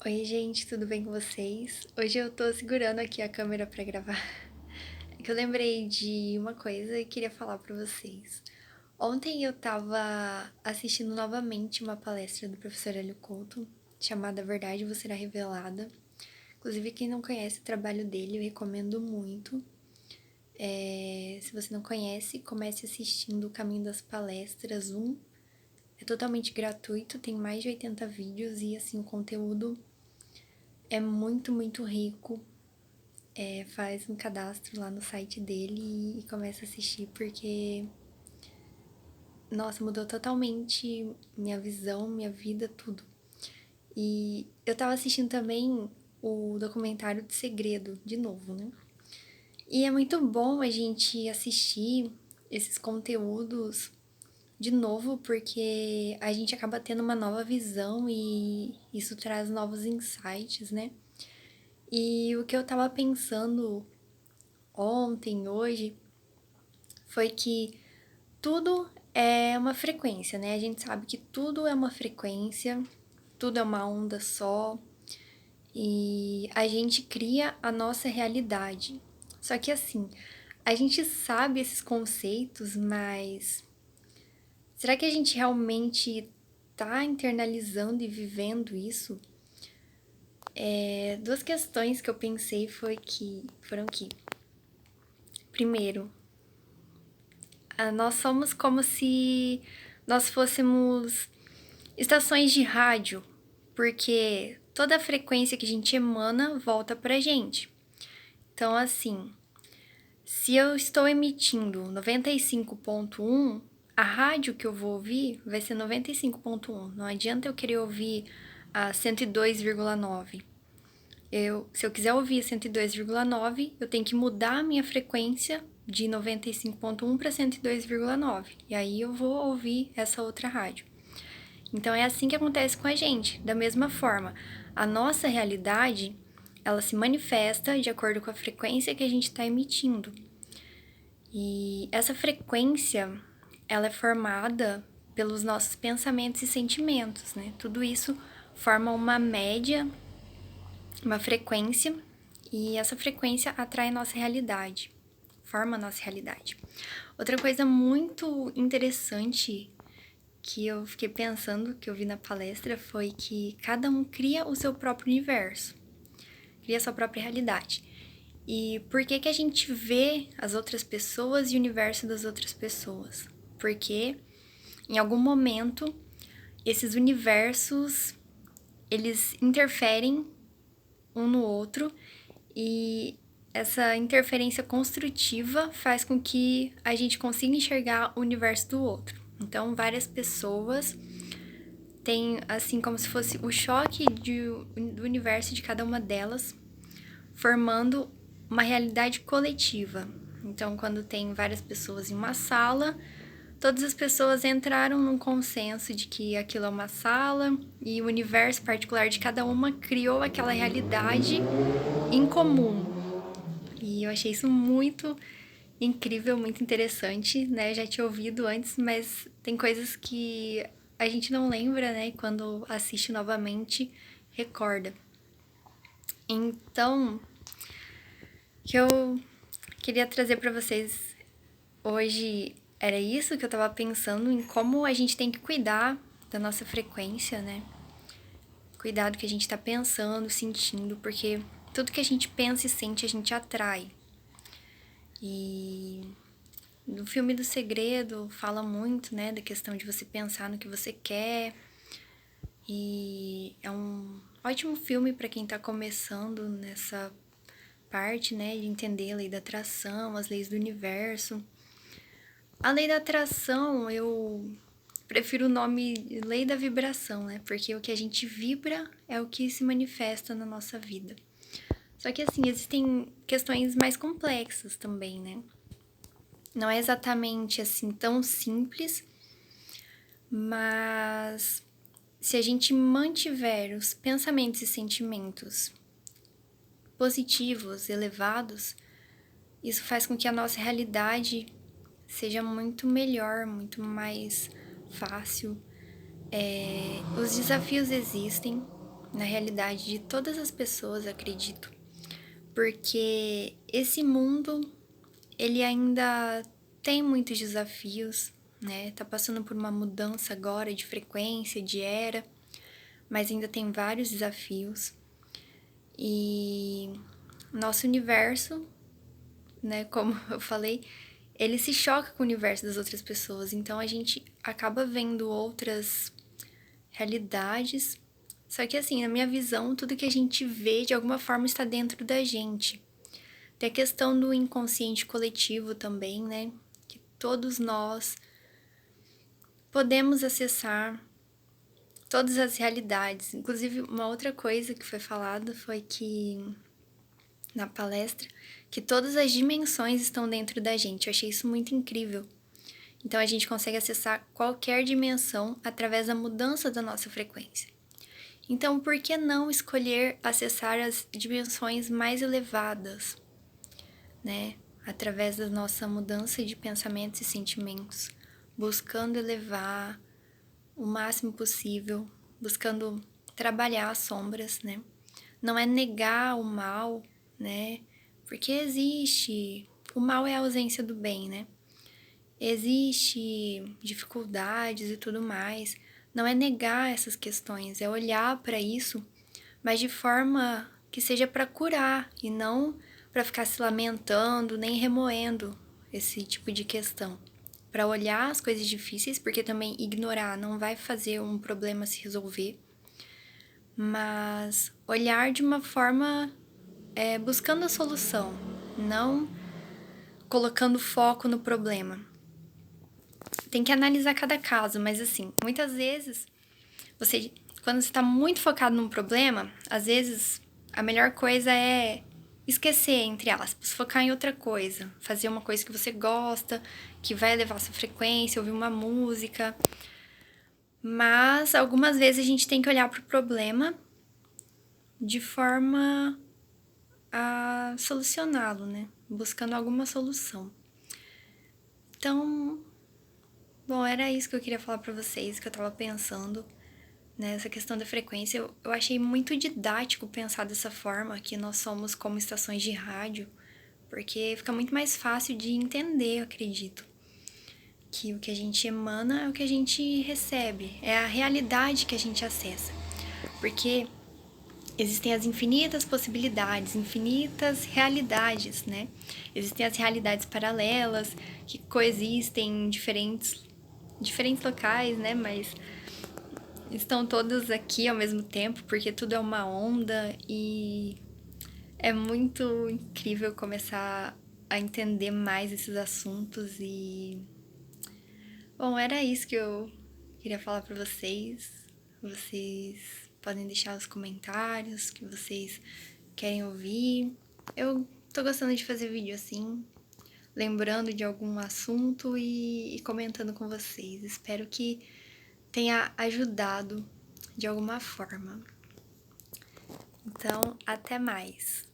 Oi, gente, tudo bem com vocês? Hoje eu tô segurando aqui a câmera pra gravar. É que eu lembrei de uma coisa e queria falar pra vocês. Ontem eu tava assistindo novamente uma palestra do professor Hélio Couto, chamada Verdade Vos Será Revelada. Inclusive, quem não conhece o trabalho dele, eu recomendo muito. Se você não conhece, comece assistindo o Caminho das Palestras 1. É totalmente gratuito, tem mais de 80 vídeos e, assim, o conteúdo é muito, muito rico. Faz um cadastro lá no site dele e começa a assistir, porque, nossa, mudou totalmente minha visão, minha vida, tudo. E eu tava assistindo também o documentário de Segredo, de novo, né? E é muito bom a gente assistir esses conteúdos de novo, porque a gente acaba tendo uma nova visão e isso traz novos insights, né? E o que eu tava pensando ontem, hoje, foi que tudo é uma frequência, né? A gente sabe que tudo é uma frequência, tudo é uma onda só e a gente cria a nossa realidade. Só que assim, a gente sabe esses conceitos, mas será que a gente realmente tá internalizando e vivendo isso? Duas questões que eu pensei foram que, primeiro, nós somos como se nós fôssemos estações de rádio, porque toda a frequência que a gente emana volta pra gente. Então, assim, se eu estou emitindo 95.1, a rádio que eu vou ouvir vai ser 95.1. Não adianta eu querer ouvir a 102,9. Se eu quiser ouvir 102,9, eu tenho que mudar a minha frequência de 95.1 para 102,9. E aí eu vou ouvir essa outra rádio. Então é assim que acontece com a gente. Da mesma forma, a nossa realidade, ela se manifesta de acordo com a frequência que a gente está emitindo. E essa frequência, ela é formada pelos nossos pensamentos e sentimentos, né? Tudo isso forma uma média, uma frequência, e essa frequência atrai a nossa realidade, forma a nossa realidade. Outra coisa muito interessante que eu fiquei pensando, que eu vi na palestra, foi que cada um cria o seu próprio universo, cria a sua própria realidade. E por que que a gente vê as outras pessoas e o universo das outras pessoas? Porque em algum momento esses universos, eles interferem um no outro e essa interferência construtiva faz com que a gente consiga enxergar o universo do outro. Então, várias pessoas têm, assim, como se fosse o choque do universo de cada uma delas, formando uma realidade coletiva. Então, quando tem várias pessoas em uma sala, todas as pessoas entraram num consenso de que aquilo é uma sala e o universo particular de cada uma criou aquela realidade em comum. E eu achei isso muito incrível, muito interessante, né? Já tinha ouvido antes, mas tem coisas que a gente não lembra, né? E quando assiste novamente, recorda. Então, o que eu queria trazer para vocês hoje era isso que eu tava pensando em como a gente tem que cuidar da nossa frequência, né? Cuidar do que a gente tá pensando, sentindo, porque tudo que a gente pensa e sente a gente atrai. E no filme do Segredo fala muito, né, da questão de você pensar no que você quer. E é um ótimo filme para quem tá começando nessa parte, né, de entender a lei da atração, as leis do universo. A lei da atração, eu prefiro o nome lei da vibração, né? Porque o que a gente vibra é o que se manifesta na nossa vida. Só que assim, existem questões mais complexas também, né? Não é exatamente assim tão simples, mas se a gente mantiver os pensamentos e sentimentos positivos, elevados, isso faz com que a nossa realidade seja muito melhor, muito mais fácil. Os desafios existem, na realidade de todas as pessoas, acredito. Porque esse mundo, ele ainda tem muitos desafios, né? Tá passando por uma mudança agora de frequência, de era, mas ainda tem vários desafios. E nosso universo, né, como eu falei, ele se choca com o universo das outras pessoas. Então a gente acaba vendo outras realidades. Só que assim, na minha visão, tudo que a gente vê de alguma forma está dentro da gente. Tem a questão do inconsciente coletivo também, né? Que todos nós podemos acessar todas as realidades. Inclusive, uma outra coisa que foi falada foi que, na palestra, que todas as dimensões estão dentro da gente. Eu achei isso muito incrível. Então, a gente consegue acessar qualquer dimensão através da mudança da nossa frequência. Então, por que não escolher acessar as dimensões mais elevadas, né? Através da nossa mudança de pensamentos e sentimentos, buscando elevar o máximo possível, buscando trabalhar as sombras, né? Não é negar o mal, né? Porque existe. O mal é a ausência do bem, né? Existe dificuldades e tudo mais. Não é negar essas questões, é olhar para isso, mas de forma que seja para curar e não para ficar se lamentando nem remoendo esse tipo de questão. Para olhar as coisas difíceis, porque também ignorar não vai fazer um problema se resolver, mas olhar de uma forma buscando a solução, não colocando foco no problema. Tem que analisar cada caso, mas assim, muitas vezes, quando você está muito focado num problema, às vezes a melhor coisa é esquecer, entre aspas, focar em outra coisa, fazer uma coisa que você gosta, que vai elevar sua frequência, ouvir uma música. Mas algumas vezes a gente tem que olhar para o problema de forma a solucioná-lo, né? Buscando alguma solução. Então, bom, era isso que eu queria falar pra vocês, que eu tava pensando nessa questão da frequência. Eu achei muito didático pensar dessa forma, que nós somos como estações de rádio, porque fica muito mais fácil de entender, eu acredito. Que o que a gente emana é o que a gente recebe, é a realidade que a gente acessa. Porque existem as infinitas possibilidades, infinitas realidades, né? Existem as realidades paralelas que coexistem em diferentes locais, né? Mas estão todas aqui ao mesmo tempo, porque tudo é uma onda e é muito incrível começar a entender mais esses assuntos e... Bom, era isso que eu queria falar pra vocês. Vocês podem deixar os comentários que vocês querem ouvir. Eu tô gostando de fazer vídeo assim, lembrando de algum assunto e comentando com vocês. Espero que tenha ajudado de alguma forma. Então, até mais!